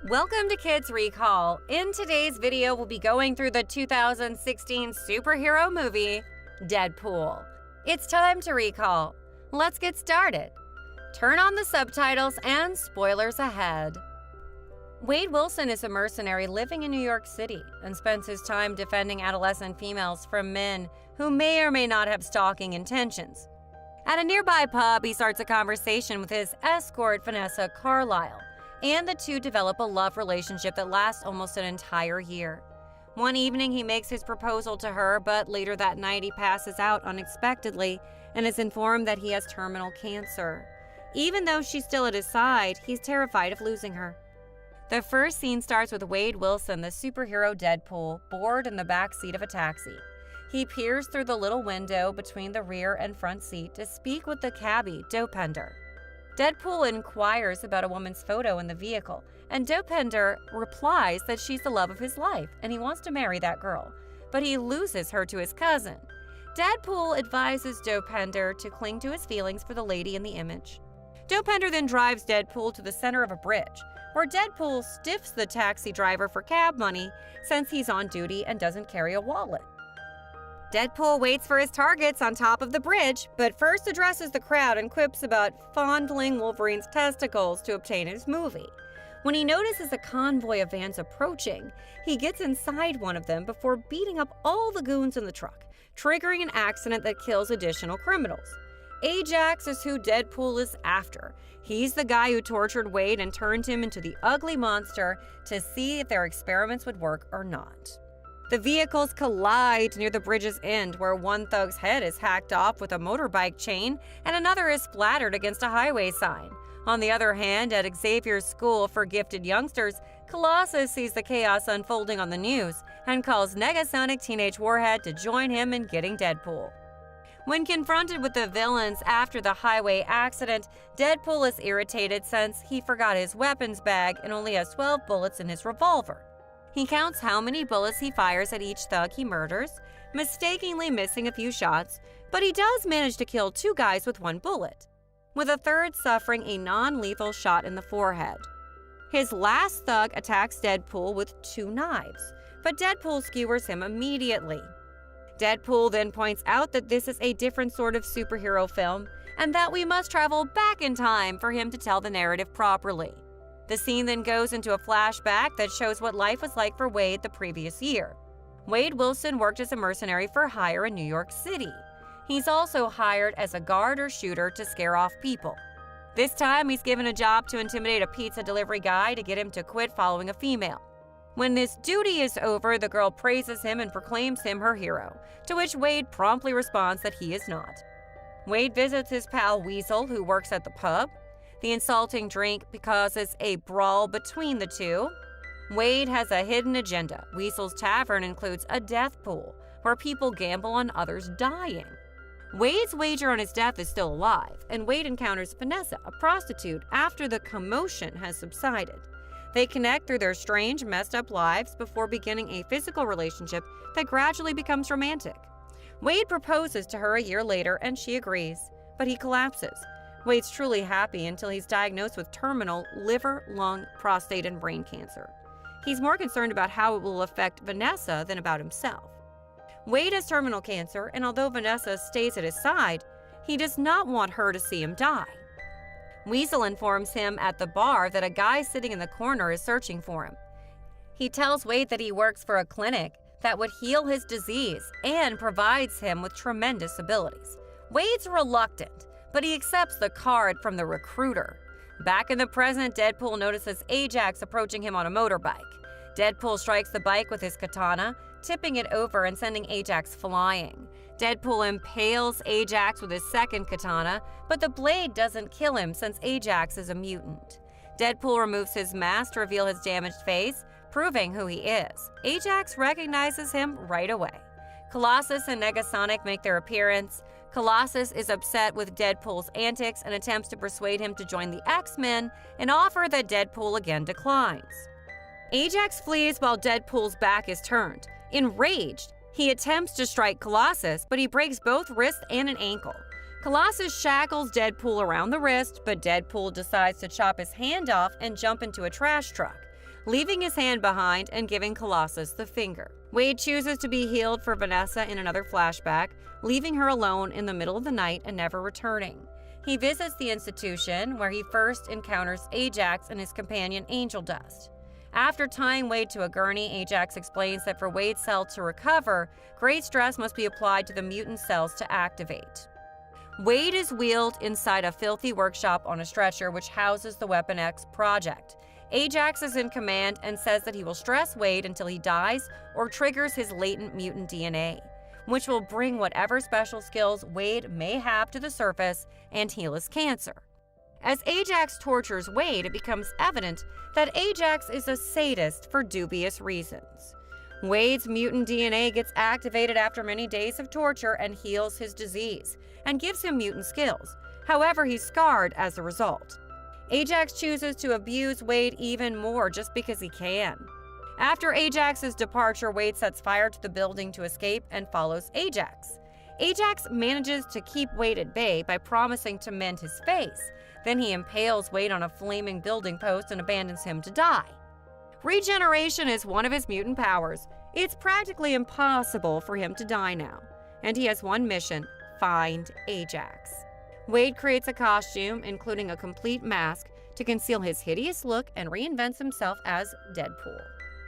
Welcome to Kids Recall. In today's video, we'll be going through the 2016 superhero movie, Deadpool. It's time to recall. Let's get started. Turn on the subtitles and spoilers ahead. Wade Wilson is a mercenary living in New York City and spends his time defending adolescent females from men who may or may not have stalking intentions. At a nearby pub, he starts a conversation with his escort, Vanessa Carlisle, and the two develop a love relationship that lasts almost an entire year. One evening, he makes his proposal to her, but later that night, he passes out unexpectedly and is informed that he has terminal cancer. Even though she's still at his side, he's terrified of losing her. The first scene starts with Wade Wilson, the superhero Deadpool, bored in the back seat of a taxi. He peers through the little window between the rear and front seat to speak with the cabbie, Dopender. Deadpool inquires about a woman's photo in the vehicle, and Dopender replies that she's the love of his life and he wants to marry that girl, but he loses her to his cousin. Deadpool advises Dopender to cling to his feelings for the lady in the image. Dopender then drives Deadpool to the center of a bridge, where Deadpool stiffs the taxi driver for cab money since he's on duty and doesn't carry a wallet. Deadpool waits for his targets on top of the bridge, but first addresses the crowd and quips about fondling Wolverine's testicles to obtain his movie. When he notices a convoy of vans approaching, he gets inside one of them before beating up all the goons in the truck, triggering an accident that kills additional criminals. Ajax is who Deadpool is after. He's the guy who tortured Wade and turned him into the ugly monster to see if their experiments would work or not. The vehicles collide near the bridge's end, where one thug's head is hacked off with a motorbike chain and another is splattered against a highway sign. On the other hand, at Xavier's school for gifted youngsters, Colossus sees the chaos unfolding on the news and calls Negasonic Teenage Warhead to join him in getting Deadpool. When confronted with the villains after the highway accident, Deadpool is irritated since he forgot his weapons bag and only has 12 bullets in his revolver. He counts how many bullets he fires at each thug he murders, mistakenly missing a few shots, but he does manage to kill 2 guys with 1 bullet, with a third suffering a non-lethal shot in the forehead. His last thug attacks Deadpool with 2 knives, but Deadpool skewers him immediately. Deadpool then points out that this is a different sort of superhero film and that we must travel back in time for him to tell the narrative properly. The scene then goes into a flashback that shows what life was like for Wade the previous year. Wade Wilson worked as a mercenary for hire in New York City. He's also hired as a guard or shooter to scare off people. This time, he's given a job to intimidate a pizza delivery guy to get him to quit following a female. When this duty is over, the girl praises him and proclaims him her hero, to which Wade promptly responds that he is not. Wade visits his pal Weasel, who works at the pub. The insulting drink causes a brawl between the two. Wade has a hidden agenda. Weasel's tavern includes a death pool, where people gamble on others dying. Wade's wager on his death is still alive, and Wade encounters Vanessa, a prostitute, after the commotion has subsided. They connect through their strange, messed up lives before beginning a physical relationship that gradually becomes romantic. Wade proposes to her a year later, and she agrees, but he collapses. Wade's truly happy until he's diagnosed with terminal liver, lung, prostate, and brain cancer. He's more concerned about how it will affect Vanessa than about himself. Wade has terminal cancer, and although Vanessa stays at his side, he does not want her to see him die. Weasel informs him at the bar that a guy sitting in the corner is searching for him. He tells Wade that he works for a clinic that would heal his disease and provides him with tremendous abilities. Wade's reluctant, but he accepts the card from the recruiter. Back in the present, Deadpool notices Ajax approaching him on a motorbike. Deadpool strikes the bike with his katana, tipping it over and sending Ajax flying. Deadpool impales Ajax with his second katana, but the blade doesn't kill him since Ajax is a mutant. Deadpool removes his mask to reveal his damaged face, proving who he is. Ajax recognizes him right away. Colossus and Negasonic make their appearance. Colossus is upset with Deadpool's antics and attempts to persuade him to join the X-Men, an offer that Deadpool again declines. Ajax flees while Deadpool's back is turned. Enraged, he attempts to strike Colossus, but he breaks both wrists and an ankle. Colossus shackles Deadpool around the wrist, but Deadpool decides to chop his hand off and jump into a trash truck. leaving his hand behind and giving Colossus the finger. Wade chooses to be healed for Vanessa in another flashback, leaving her alone in the middle of the night and never returning. He visits the institution, where he first encounters Ajax and his companion Angel Dust. After tying Wade to a gurney, Ajax explains that for Wade's cell to recover, great stress must be applied to the mutant cells to activate. Wade is wheeled inside a filthy workshop on a stretcher which houses the Weapon X project. Ajax is in command and says that he will stress Wade until he dies or triggers his latent mutant DNA, which will bring whatever special skills Wade may have to the surface and heal his cancer. As Ajax tortures Wade, it becomes evident that Ajax is a sadist for dubious reasons. Wade's mutant DNA gets activated after many days of torture and heals his disease, and gives him mutant skills. However, he's scarred as a result. Ajax chooses to abuse Wade even more just because he can. After Ajax's departure, Wade sets fire to the building to escape and follows Ajax. Ajax manages to keep Wade at bay by promising to mend his face. Then he impales Wade on a flaming building post and abandons him to die. Regeneration is one of his mutant powers. It's practically impossible for him to die now. And he has one mission: find Ajax. Wade creates a costume, including a complete mask, to conceal his hideous look and reinvents himself as Deadpool.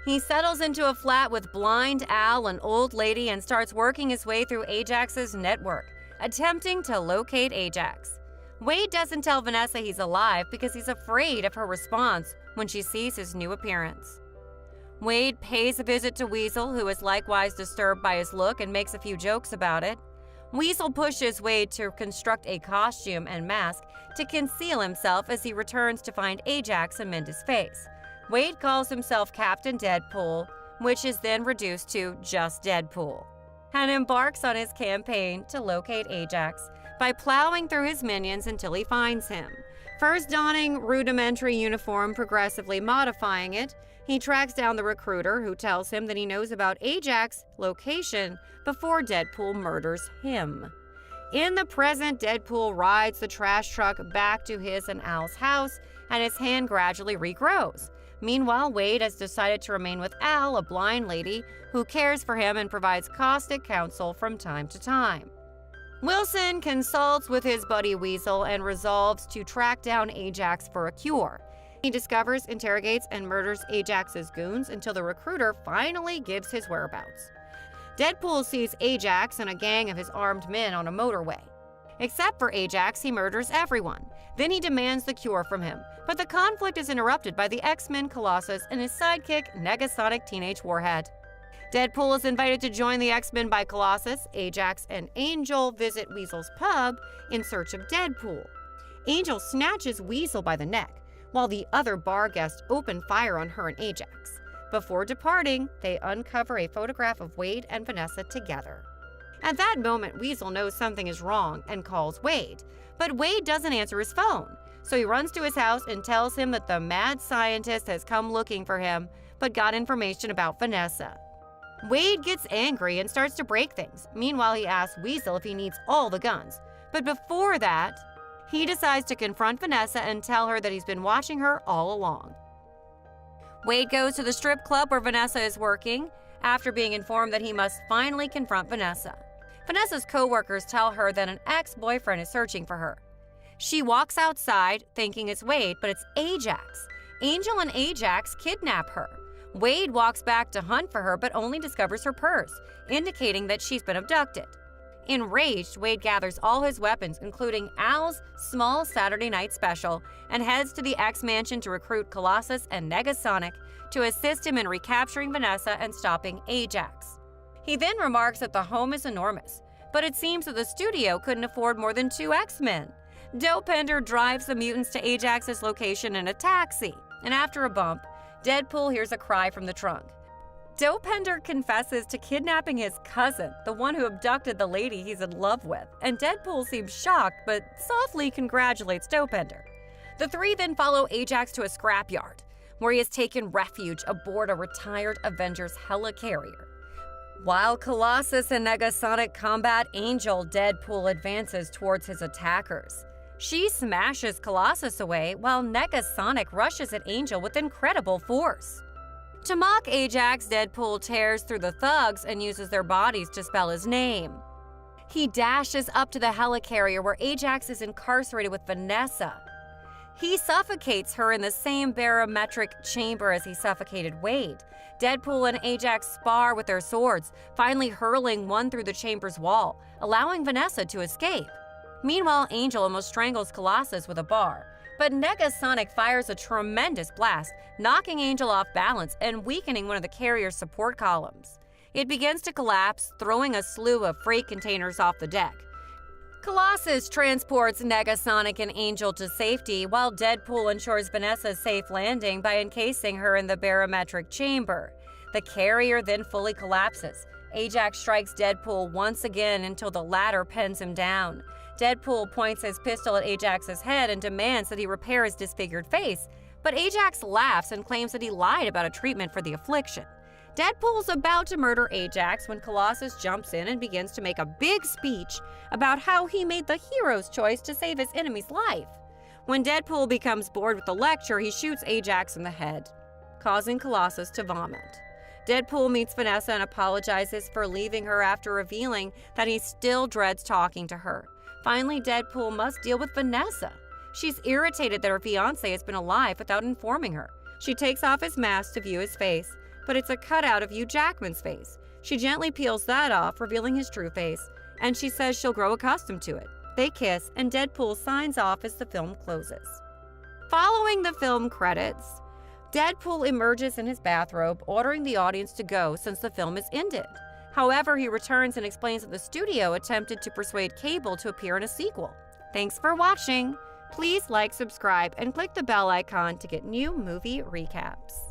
He settles into a flat with Blind Al, an old lady, and starts working his way through Ajax's network, attempting to locate Ajax. Wade doesn't tell Vanessa he's alive because he's afraid of her response when she sees his new appearance. Wade pays a visit to Weasel, who is likewise disturbed by his look and makes a few jokes about it. Weasel pushes Wade to construct a costume and mask to conceal himself as he returns to find Ajax and mend his face. Wade calls himself Captain Deadpool, which is then reduced to just Deadpool, and embarks on his campaign to locate Ajax by plowing through his minions until he finds him. First donning rudimentary uniform, progressively modifying it, he tracks down the recruiter, who tells him that he knows about Ajax's location before Deadpool murders him. In the present, Deadpool rides the trash truck back to his and Al's house, and his hand gradually regrows. Meanwhile, Wade has decided to remain with Al, a blind lady who cares for him and provides caustic counsel from time to time. Wilson consults with his buddy Weasel and resolves to track down Ajax for a cure. He discovers, interrogates, and murders Ajax's goons until the recruiter finally gives his whereabouts. Deadpool sees Ajax and a gang of his armed men on a motorway. Except for Ajax, he murders everyone. Then he demands the cure from him, but the conflict is interrupted by the X-Men Colossus and his sidekick, Negasonic Teenage Warhead. Deadpool is invited to join the X-Men by Colossus. Ajax and Angel visit Weasel's pub in search of Deadpool. Angel snatches Weasel by the neck, while the other bar guests open fire on her and Ajax. Before departing, they uncover a photograph of Wade and Vanessa together. At that moment, Weasel knows something is wrong and calls Wade, but Wade doesn't answer his phone, so he runs to his house and tells him that the mad scientist has come looking for him, but got information about Vanessa. Wade gets angry and starts to break things. Meanwhile, he asks Weasel if he needs all the guns, but before that, he decides to confront Vanessa and tell her that he's been watching her all along. Wade goes to the strip club where Vanessa is working, after being informed that he must finally confront Vanessa. Vanessa's co-workers tell her that an ex-boyfriend is searching for her. She walks outside, thinking it's Wade, but it's Ajax. Angel and Ajax kidnap her. Wade walks back to hunt for her, but only discovers her purse, indicating that she's been abducted. Enraged, Wade gathers all his weapons, including Al's small Saturday night special, and heads to the X-Mansion to recruit Colossus and Negasonic to assist him in recapturing Vanessa and stopping Ajax. He then remarks that the home is enormous, but it seems that the studio couldn't afford more than 2 X-Men. Dopender drives the mutants to Ajax's location in a taxi, and after a bump, Deadpool hears a cry from the trunk. Dopender confesses to kidnapping his cousin, the one who abducted the lady he's in love with, and Deadpool seems shocked but softly congratulates Dopender. The three then follow Ajax to a scrapyard, where he has taken refuge aboard a retired Avengers helicarrier. While Colossus and Negasonic combat Angel, Deadpool advances towards his attackers. She smashes Colossus away while Negasonic rushes at Angel with incredible force. To mock Ajax, Deadpool tears through the thugs and uses their bodies to spell his name. He dashes up to the helicarrier where Ajax is incarcerated with Vanessa. He suffocates her in the same barometric chamber as he suffocated Wade. Deadpool and Ajax spar with their swords, finally hurling one through the chamber's wall, allowing Vanessa to escape. Meanwhile, Angel almost strangles Colossus with a bar, but Negasonic fires a tremendous blast, knocking Angel off balance and weakening one of the carrier's support columns. It begins to collapse, throwing a slew of freight containers off the deck. Colossus transports Negasonic and Angel to safety, while Deadpool ensures Vanessa's safe landing by encasing her in the barometric chamber. The carrier then fully collapses. Ajax strikes Deadpool once again until the latter pins him down. Deadpool points his pistol at Ajax's head and demands that he repair his disfigured face, but Ajax laughs and claims that he lied about a treatment for the affliction. Deadpool's about to murder Ajax when Colossus jumps in and begins to make a big speech about how he made the hero's choice to save his enemy's life. When Deadpool becomes bored with the lecture, he shoots Ajax in the head, causing Colossus to vomit. Deadpool meets Vanessa and apologizes for leaving her after revealing that he still dreads talking to her. Finally, Deadpool must deal with Vanessa. She's irritated that her fiancé has been alive without informing her. She takes off his mask to view his face, but it's a cutout of Hugh Jackman's face. She gently peels that off, revealing his true face, and she says she'll grow accustomed to it. They kiss, and Deadpool signs off as the film closes. Following the film credits, Deadpool emerges in his bathrobe, ordering the audience to go since the film is ended. However, he returns and explains that the studio attempted to persuade Cable to appear in a sequel. Thanks for watching! Please like, subscribe, and click the bell icon to get new movie recaps.